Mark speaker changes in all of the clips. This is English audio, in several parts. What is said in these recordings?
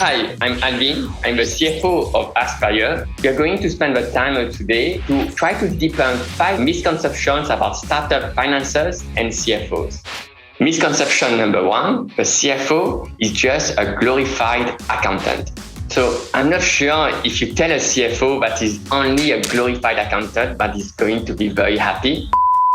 Speaker 1: Hi, I'm Alvin. I'm the CFO of Aspire. We are going to spend the time today to try to debunk 5 misconceptions about startup finances and CFOs. Misconception number 1, the CFO is just a glorified accountant. So I'm not sure if you tell a CFO that is only a glorified accountant that is going to be very happy.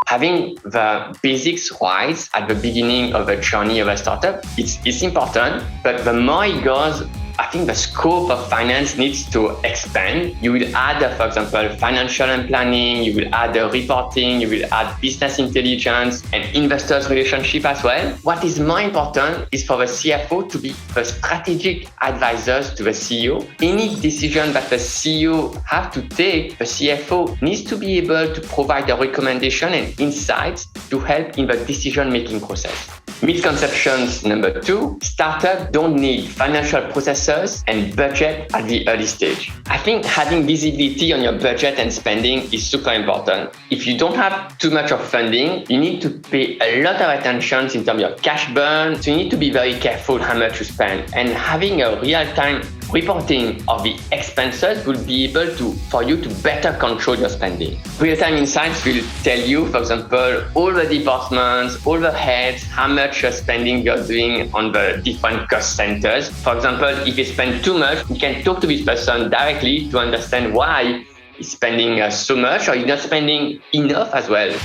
Speaker 1: Having the basics right at the beginning of the journey of a startup, it's important, but the more it goes, I think the scope of finance needs to expand. You will add, for example, financial and planning, you will add reporting, you will add business intelligence and investors relationship as well. What is more important is for the CFO to be the strategic advisors to the CEO. Any decision that the CEO have to take, the CFO needs to be able to provide a recommendation and insights to help in the decision-making process. Misconceptions number 2, startups don't need financial processes and budget at the early stage. I think having visibility on your budget and spending is super important. If you don't have too much of funding, you need to pay a lot of attention in terms of your cash burn. So you need to be very careful how much you spend. And having a real-time reporting of the expenses will be able for you to better control your spending. Real-time insights will tell you, for example, all the departments, all the heads, how much spending you're doing on the different cost centers. For example, if you spend too much, you can talk to this person directly to understand why he's spending so much or he's not spending enough as well.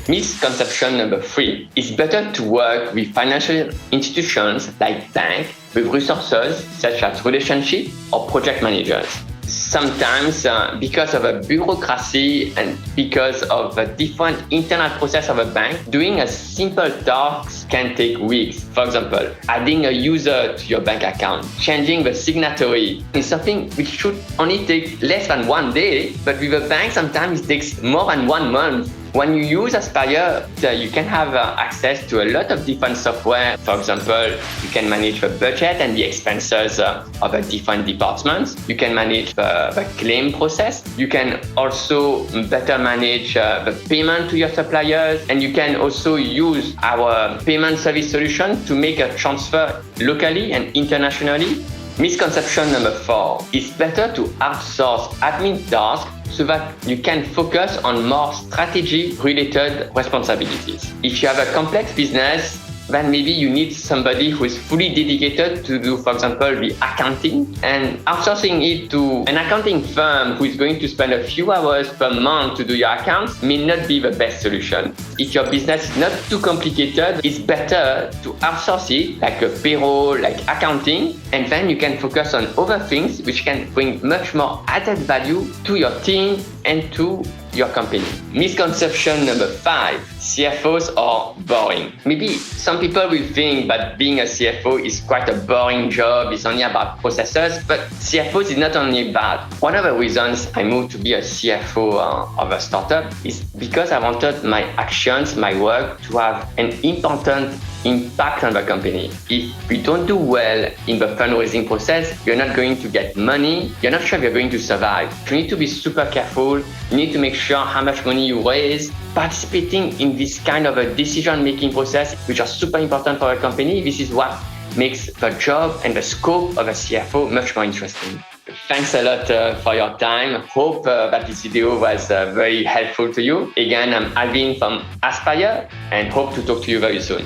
Speaker 1: Misconception number 3, it's better to work with financial institutions like banks with resources such as relationship or project managers. Sometimes because of a bureaucracy and because of the different internal process of a bank, doing a simple task can take weeks. For example, adding a user to your bank account, changing the signatory is something which should only take less than 1 day, but with a bank sometimes it takes more than 1 month. When you use Aspire, you can have access to a lot of different software. For example, you can manage the budget and the expenses of the different departments. You can manage the claim process. You can also better manage the payment to your suppliers. And you can also use our payment service solution to make a transfer locally and internationally. Misconception number 4, it's better to outsource admin tasks so that you can focus on more strategy-related responsibilities. If you have a complex business, then maybe you need somebody who is fully dedicated to do, for example, the accounting, and outsourcing it to an accounting firm who is going to spend a few hours per month to do your accounts may not be the best solution. If your business is not too complicated, it's better to outsource it, like a payroll, like accounting, and then you can focus on other things which can bring much more added value to your team and to your company. Misconception number 5, CFOs are boring. Maybe some people will think that being a CFO is quite a boring job, it's only about processes, but CFOs is not only that. One of the reasons I moved to be a CFO of a startup is because I wanted my actions, my work to have an important impact on the company. If we don't do well in the fundraising process, you're not going to get money, you're not sure if you're going to survive. You need to be super careful, you need to make sure how much money you raise. Participating in this kind of a decision-making process, which are super important for a company, this is what makes the job and the scope of a CFO much more interesting. Thanks a lot for your time. Hope that this video was very helpful to you. Again, I'm Alvin from Aspire and hope to talk to you very soon.